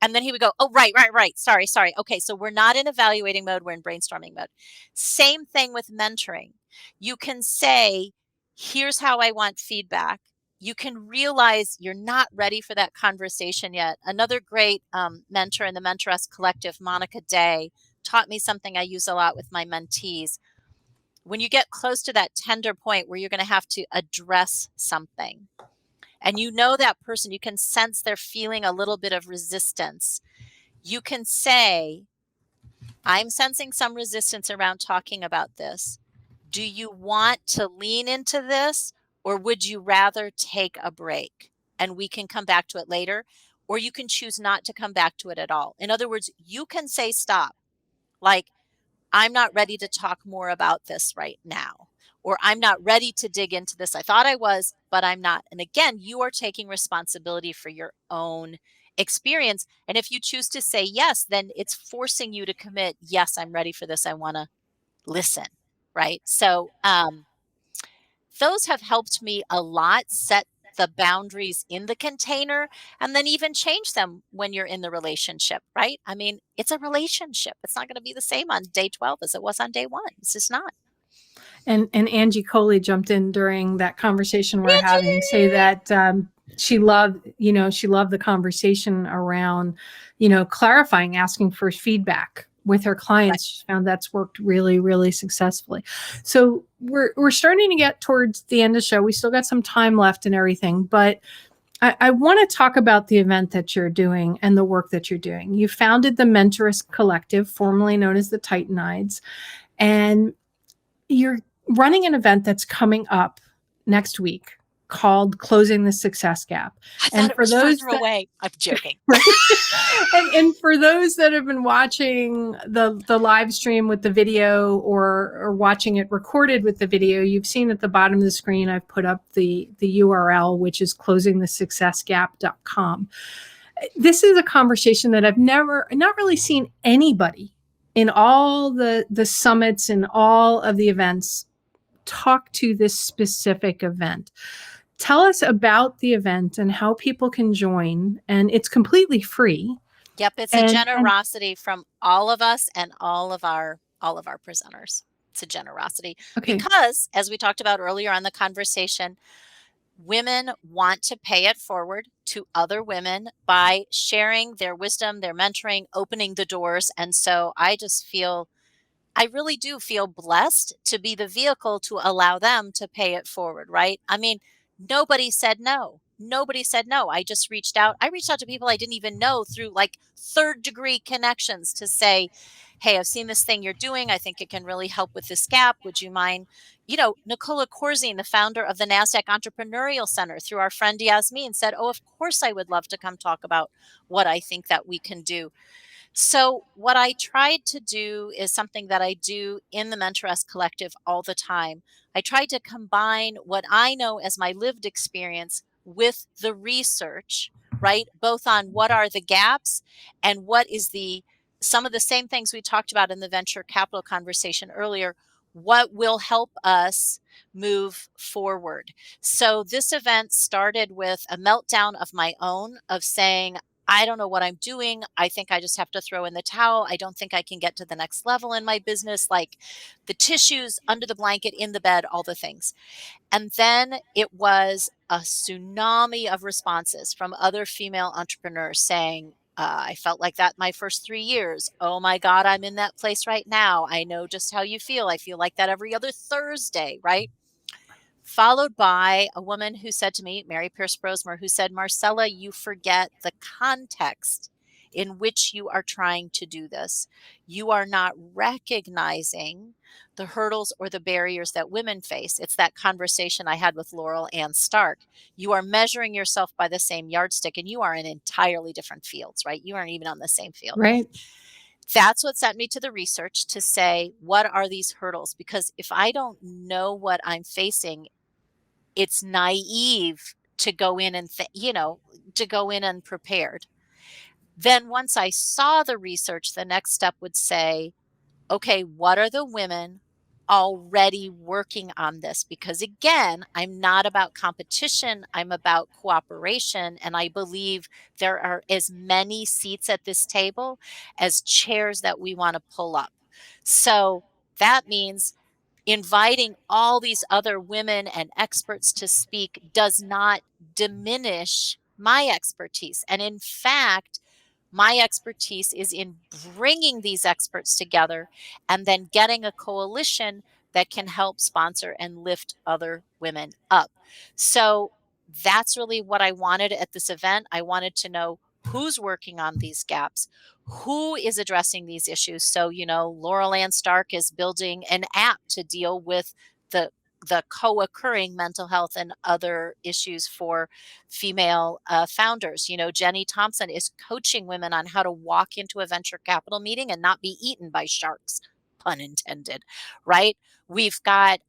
And then he would go, oh, right. Sorry. Okay, so we're not in evaluating mode. We're in brainstorming mode. Same thing with mentoring. You can say, here's how I want feedback. You can realize you're not ready for that conversation yet. Another great mentor in the Mentoress Collective, Monica Day, taught me something I use a lot with my mentees. When you get close to that tender point where you're going to have to address something, and you know that person, you can sense they're feeling a little bit of resistance, you can say, I'm sensing some resistance around talking about this. Do you want to lean into this? Or would you rather take a break and we can come back to it later? Or you can choose not to come back to it at all. In other words, you can say stop. Like, I'm not ready to talk more about this right now. Or I'm not ready to dig into this. I thought I was, but I'm not. And again, you are taking responsibility for your own experience. And if you choose to say yes, then it's forcing you to commit, yes, I'm ready for this. I want to listen, right? So, those have helped me a lot set the boundaries in the container and then even change them when you're in the relationship, right? I mean, it's a relationship. It's not going to be the same on day 12 as it was on day 1. It's just not. And Angie Coley jumped in during that conversation we're having, say that she loved the conversation around, clarifying, asking for feedback with her clients. She found that's worked really, really successfully. So we're starting to get towards the end of the show. We still got some time left and everything, but I want to talk about the event that you're doing and the work that you're doing. You founded the Mentoress Collective, formerly known as the Titanides, and you're running an event that's coming up next week called Closing the Success Gap. I thought it was further away. I'm joking. and for those that have been watching the live stream with the video or watching it recorded with the video, you've seen at the bottom of the screen, I've put up the URL, which is closingthesuccessgap.com. This is a conversation that I've not really seen anybody in all the summits and all of the events talk to this specific event. Tell us about the event and how people can join. And it's completely free. Yep, it's a generosity from all of us and all of our presenters. It's a generosity. Okay. Because, as we talked about earlier on the conversation, women want to pay it forward to other women by sharing their wisdom, their mentoring, opening the doors. And so I really do feel blessed to be the vehicle to allow them to pay it forward, right? I mean, nobody said no. Nobody said no. I just reached out. I reached out to people I didn't even know through like third-degree connections to say, hey, I've seen this thing you're doing. I think it can really help with this gap. Would you mind? Nicola Corzine, the founder of the NASDAQ Entrepreneurial Center, through our friend Yasmin, said, oh, of course I would love to come talk about what I think that we can do. So what I tried to do is something that I do in the Mentoress Collective all the time. I tried to combine what I know as my lived experience with the research, right? Both on what are the gaps and what is some of the same things we talked about in the venture capital conversation earlier. What will help us move forward? So this event started with a meltdown of my own of saying, I don't know what I'm doing. I think I just have to throw in the towel. I don't think I can get to the next level in my business, like the tissues under the blanket, in the bed, all the things. And then it was a tsunami of responses from other female entrepreneurs saying, I felt like that my first 3 years. Oh my God, I'm in that place right now. I know just how you feel. I feel like that every other Thursday, right? Followed by a woman who said to me, Mary Pierce Brosmer, who said, Marcella, you forget the context in which you are trying to do this. You are not recognizing the hurdles or the barriers that women face. It's that conversation I had with Laurel Ann Stark. You are measuring yourself by the same yardstick, and you are in entirely different fields, right? You aren't even on the same field. Right. That's what sent me to the research to say, what are these hurdles? Because if I don't know what I'm facing, it's naive to go in and, to go in unprepared. Then once I saw the research, the next step would say, okay, what are the women already working on this? Because again, I'm not about competition. I'm about cooperation. And I believe there are as many seats at this table as chairs that we want to pull up. So that means inviting all these other women and experts to speak does not diminish my expertise. And in fact, my expertise is in bringing these experts together and then getting a coalition that can help sponsor and lift other women up. So that's really what I wanted at this event. I wanted to know who's working on these gaps, who is addressing these issues. So, Laurel Ann Stark is building an app to deal with the co-occurring mental health and other issues for female founders. Jenny Thompson is coaching women on how to walk into a venture capital meeting and not be eaten by sharks, pun intended, right? We've got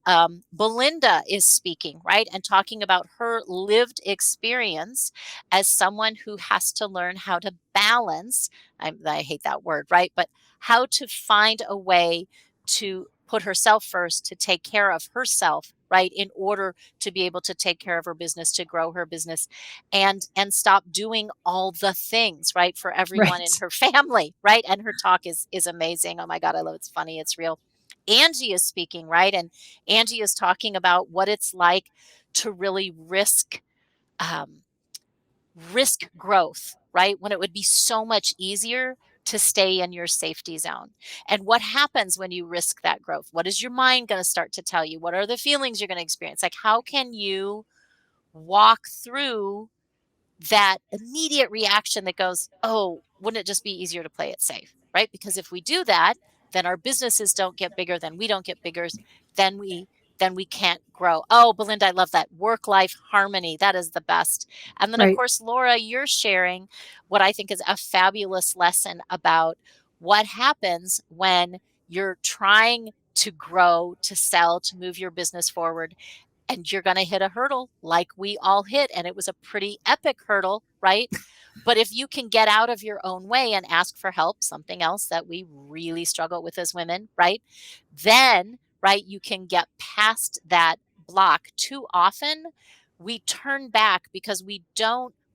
Belinda is speaking, right, and talking about her lived experience as someone who has to learn how to balance, I hate that word, right, but how to find a way to put herself first, to take care of herself, right, in order to be able to take care of her business, to grow her business, and stop doing all the things, right, for everyone in Right. her family, right? And her talk is amazing. Oh my God, I love it. It's funny, it's real. Angie is speaking, right? And Angie is talking about what it's like to really risk growth, right? When it would be so much easier to stay in your safety zone. And what happens when you risk that growth? What is your mind going to start to tell you? What are the feelings you're going to experience? Like, how can you walk through that immediate reaction that goes, oh, wouldn't it just be easier to play it safe, right? Because if we do that, then our businesses don't get bigger, then we don't get bigger, then we can't grow. Oh, Belinda, I love that. Work-life harmony. That is the best. And then, of Right. course, Laura, you're sharing what I think is a fabulous lesson about what happens when you're trying to grow, to sell, to move your business forward, and you're going to hit a hurdle like we all hit. And it was a pretty epic hurdle, right? But if you can get out of your own way and ask for help, something else that we really struggle with as women, right? Then, right, you can get past that block. Too often, we turn back because we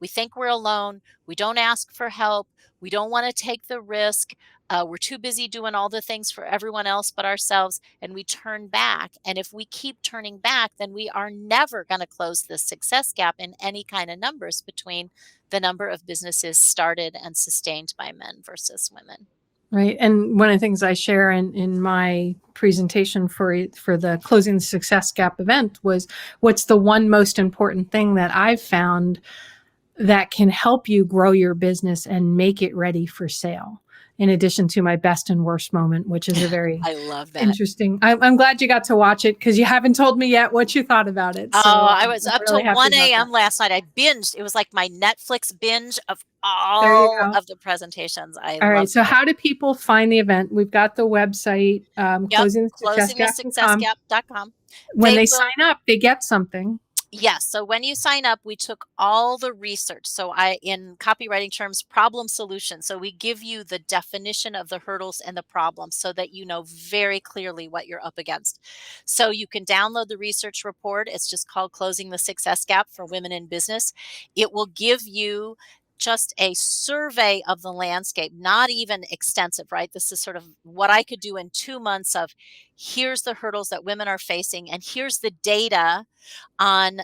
think we're alone. We don't ask for help. We don't want to take the risk. We're too busy doing all the things for everyone else but ourselves, and we turn back. And if we keep turning back, then we are never going to close the success gap in any kind of numbers between the number of businesses started and sustained by men versus women. Right. And one of the things I share in my presentation for the Closing the Success Gap event was, what's the one most important thing that I've found that can help you grow your business and make it ready for sale, in addition to my best and worst moment, which is a very I love that. interesting. I'm glad you got to watch it, because you haven't told me yet what you thought about it. Oh, So I was I'm up really till happy 1 about that. a.m. last night. I binged. It was like my Netflix binge of There you all go. of the presentations. I All right. loved So it. how do people find the event? We've got the website, Yep, closingthesuccessgap.com. closingthesuccessgap.com. When They they will. sign up, they get something. Yes. So when you sign up, we took all the research. So in copywriting terms, problem solution. So we give you the definition of the hurdles and the problems so that you know very clearly what you're up against. So you can download the research report. It's just called Closing the Success Gap for Women in Business. It will give you just a survey of the landscape, not even extensive, right? This is sort of what I could do in 2 months of, here's the hurdles that women are facing, and here's the data on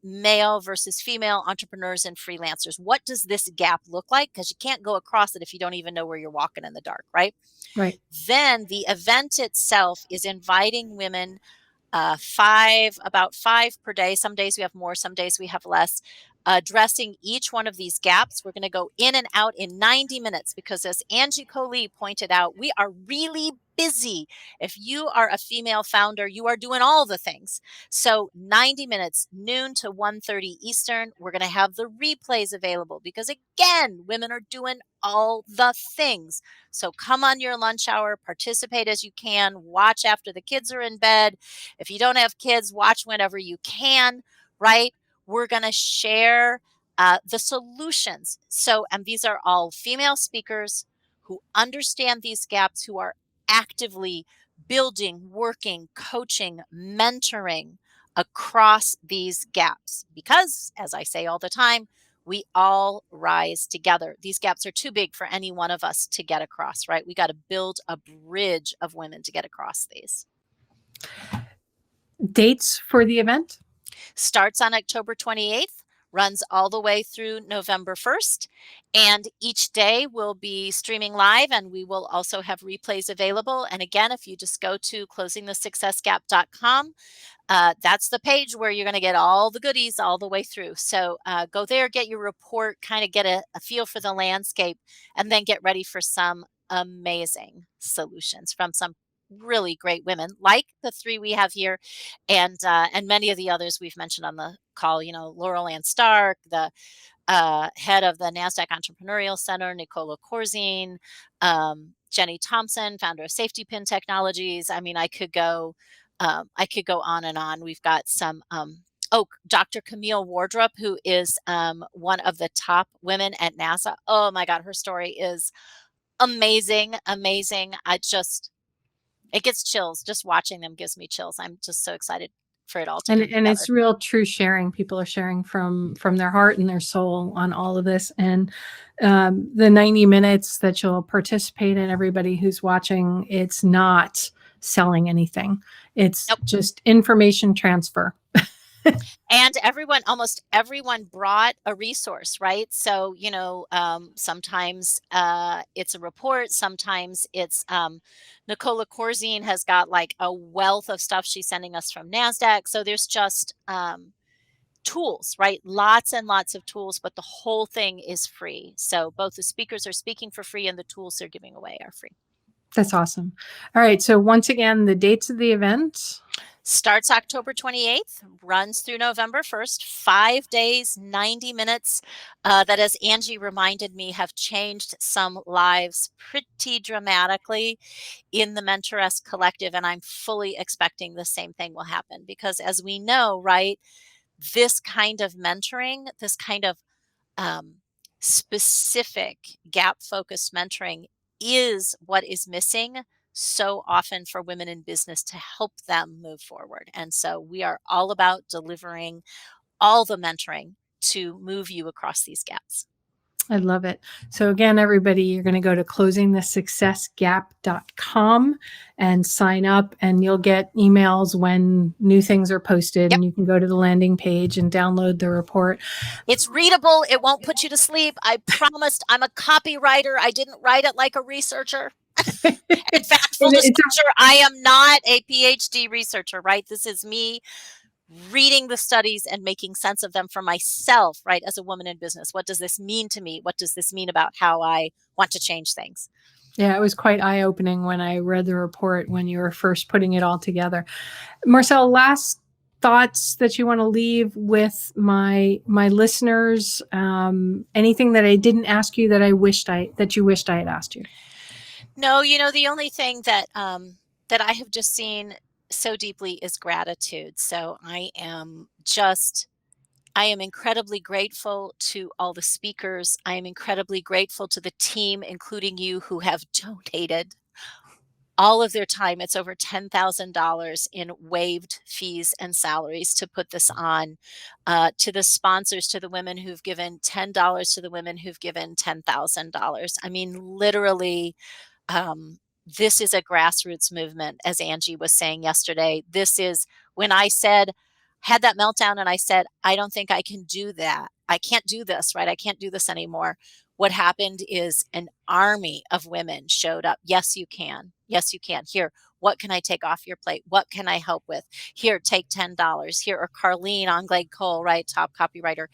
male versus female entrepreneurs and freelancers. What does this gap look like? Because you can't go across it if you don't even know where you're walking in the dark, right? Right. Then the event itself is inviting women, about five per day. Some days we have more, some days we have less. Addressing each one of these gaps. We're going to go in and out in 90 minutes because, as Angie Coley pointed out, we are really busy. If you are a female founder, you are doing all the things. So 90 minutes, noon to 1:30 Eastern. We're going to have the replays available because, again, women are doing all the things. So come on your lunch hour, participate as you can, watch after the kids are in bed. If you don't have kids, watch whenever you can, right? We're going to share the solutions. So, and these are all female speakers who understand these gaps, who are actively building, working, coaching, mentoring across these gaps. Because, as I say all the time, we all rise together. These gaps are too big for any one of us to get across, right? We got to build a bridge of women to get across these. Dates for the event? Starts on October 28th, runs all the way through November 1st. And each day will be streaming live, and we will also have replays available. And again, if you just go to closingthesuccessgap.com, that's the page where you're going to get all the goodies all the way through. So go there, get your report, kind of get a feel for the landscape, and then get ready for some amazing solutions from some really great women like the three we have here, and many of the others we've mentioned on the call. You know, Laurel Ann Stark, the head of the NASDAQ Entrepreneurial Center, Nicola Corzine, Jenny Thompson, founder of Safety Pin Technologies. I mean, I could go on and on. We've got some, Dr. Camille Wardrop, who is one of the top women at NASA. Oh my God, her story is amazing, amazing. It gets chills. Just watching them gives me chills. I'm just so excited for it all to come And together. it's real true sharing. People are sharing from their heart and their soul on all of this. And the 90 minutes that you'll participate in, everybody who's watching, it's not selling anything. It's Nope. just information transfer. And almost everyone brought a resource, right? So, you know, sometimes it's a report, sometimes it's Nicola Corzine has got like a wealth of stuff she's sending us from NASDAQ. So there's just tools, right? Lots and lots of tools, but the whole thing is free. So both the speakers are speaking for free and the tools they're giving away are free. That's awesome. All right. So once again, the dates of the event. Starts October 28th, runs through November 1st, 5 days, 90 minutes, that, as Angie reminded me, have changed some lives pretty dramatically in the Mentoress Collective. And I'm fully expecting the same thing will happen because, as we know, right, this kind of mentoring, this kind of specific gap-focused mentoring is what is missing so often for women in business to help them move forward. And so we are all about delivering all the mentoring to move you across these gaps. I love it. So again, everybody, you're going to go to closingthesuccessgap.com and sign up, and you'll get emails when new things are posted, Yep. and you can go to the landing page and download the report. It's readable. It won't put you to sleep. I promised. I'm a copywriter. I didn't write it like a researcher. In fact, full disclosure, I am not a PhD researcher, right? This is me reading the studies and making sense of them for myself, right? As a woman in business, what does this mean to me? What does this mean about how I want to change things? Yeah, it was quite eye-opening when I read the report when you were first putting it all together. Marcella, last thoughts that you want to leave with my listeners? Anything that I didn't ask you that you wished I had asked you? No, the only thing that that I have just seen so deeply is gratitude. So I am incredibly grateful to all the speakers. I am incredibly grateful to the team, including you, who have donated all of their time. It's over $10,000 in waived fees and salaries to put this on. To the sponsors, to the women who've given $10, to the women who've given $10,000. I mean, literally, this is a grassroots movement, as Angie was saying yesterday. This is when I had that meltdown and I said, I don't think I can do that. I can't do this, right? I can't do this anymore. What happened is an army of women showed up. Yes, you can. Yes, you can. Here, what can I take off your plate? What can I help with? Here, take $10. Here, or Carlene Anglade Cole, right? Top copywriter.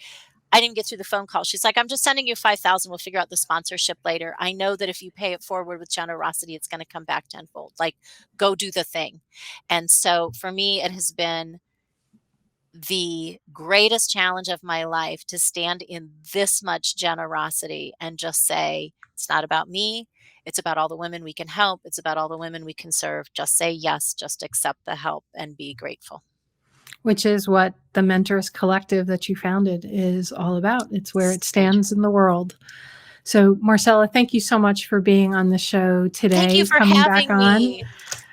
I didn't get through the phone call. She's like, I'm just sending you $5,000. We'll figure out the sponsorship later. I know that if you pay it forward with generosity, it's going to come back tenfold. Like, go do the thing. And so for me, it has been the greatest challenge of my life to stand in this much generosity and just say, it's not about me. It's about all the women we can help. It's about all the women we can serve. Just say yes, just accept the help and be grateful. Which is what the Mentoress Collective that you founded is all about. It's where it stands in the world. So, Marcella, thank you so much for being on the show today. Thank you for having me.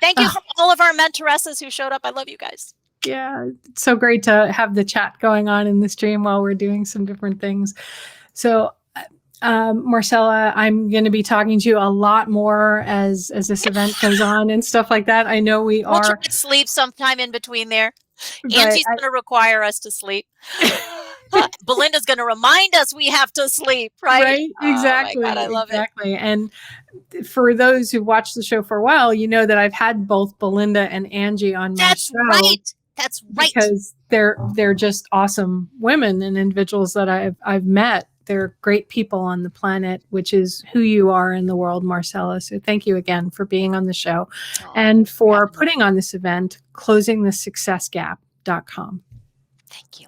Thank you for all of our mentoresses who showed up. I love you guys. Yeah, it's so great to have the chat going on in the stream while we're doing some different things. So, Marcella, I'm going to be talking to you a lot more as this event goes on and stuff like that. I know we'll try to sleep sometime in between there. Angie's going to require us to sleep. Belinda's going to remind us we have to sleep, right? Right, exactly. Oh my God, I love it. And for those who've watched the show for a while, you know that I've had both Belinda and Angie on my show. That's right. Because they're just awesome women and individuals that I've met. They're great people on the planet, which is who you are in the world, Marcella. So thank you again for being on the show and for putting on this event, closingthesuccessgap.com. Thank you.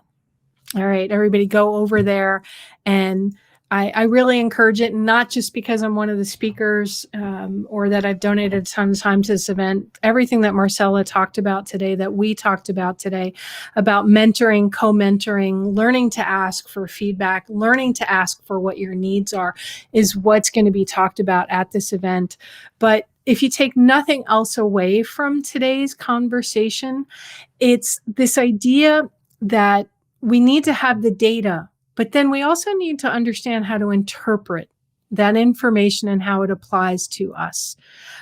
All right, everybody go over there. And I really encourage it, not just because I'm one of the speakers or that I've donated a ton of time to this event. Everything that Marcella talked about today, that we talked about today, about mentoring, co-mentoring, learning to ask for feedback, learning to ask for what your needs are, is what's going to be talked about at this event. But if you take nothing else away from today's conversation, it's this idea that we need to have the data, but then we also need to understand how to interpret that information and how it applies to us.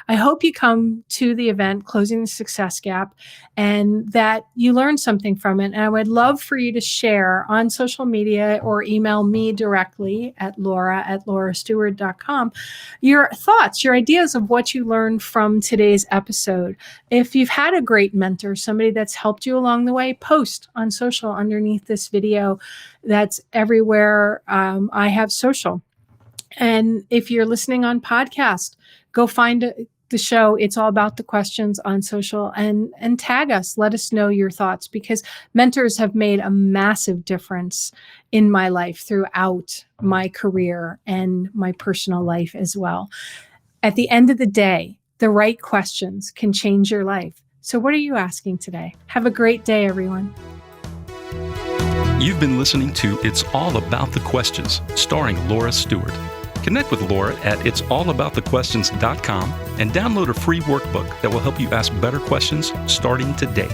I hope you come to the event, Closing the Success Gap, and that you learn something from it. And I would love for you to share on social media or email me directly at laura@laurastewart.com your thoughts, your ideas of what you learned from today's episode. If you've had a great mentor, somebody that's helped you along the way, post on social underneath this video. That's everywhere I have social. And if you're listening on podcast, go find the show. It's all about the questions on social and tag us. Let us know your thoughts, because mentors have made a massive difference in my life throughout my career and my personal life as well. At the end of the day, the right questions can change your life. So what are you asking today? Have a great day, everyone. You've been listening to It's All About the Questions, starring Laura Stewart. Connect with Laura at it'sallaboutthequestions.com and download a free workbook that will help you ask better questions starting today.